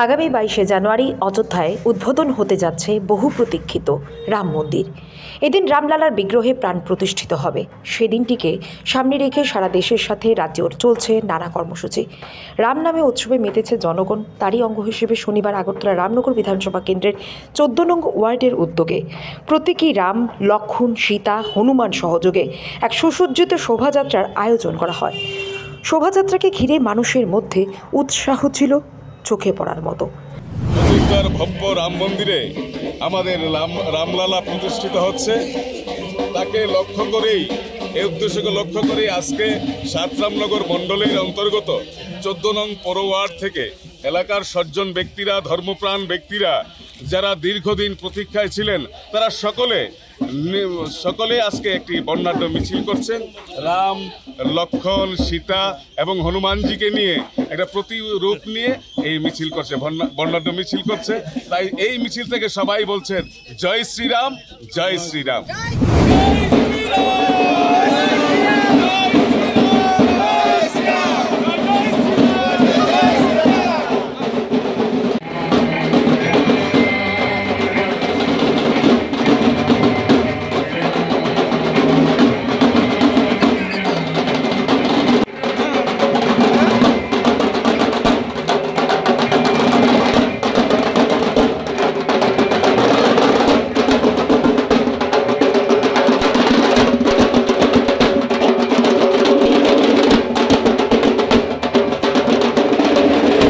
আগামী 22শে জানুয়ারি অযোধ্যায় উদ্বোধন হতে যাচ্ছে বহু প্রতীক্ষিত রাম মন্দির। এদিন রামলালার বিগ্রহে প্রাণ প্রতিষ্ঠিত হবে। সেদিনটিকে সামনে রেখে সারা দেশের সাথে রাজ্যের চলছে নানা কর্মসূচি। রাম নামে উৎসবে মেতেছে জনগণ। তারই অঙ্গ হিসেবে শনিবার আগরতলা রামনগর বিধানসভা কেন্দ্রের 14 নং ওয়ার্ডের উদ্যোগে প্রতীকী রাম, লক্ষ্মণ, সীতা, হনুমান সহযোগে এক সুসজ্জিত শোভাযাত্রার আয়োজন করা হয়। শোভাযাত্রাকে ঘিরে মানুষের মধ্যে উৎসাহ ছিল চোখে পড়ার মতো। অযোধ্যার ভব্য রাম মন্দিরে আমাদের রামলালা প্রতিষ্ঠিত হচ্ছে। তাকে লক্ষ্য করেই, এই উদ্দেশ্যকে লক্ষ্য করেই আজকে সাতরামনগর মণ্ডলের অন্তর্গত 14 নং পৌর ওয়ার্ড থেকে এলাকার সজ্জন ব্যক্তিরা, ধর্মপ্রাণ ব্যক্তিরা যারা দীর্ঘদিন প্রতীক্ষায় ছিলেন, তারা সকলে আজকে একটি বর্ণাঢ্য মিছিল করছেন। রাম, লক্ষ্মণ, সীতা এবং হনুমানজিকে নিয়ে একটা প্রতিরূপ নিয়ে এই মিছিল করছে, বর্ণাঢ্য মিছিল করছে। তাই এই মিছিল থেকে সবাই বলছেন জয় শ্রীরাম, জয় শ্রীরাম।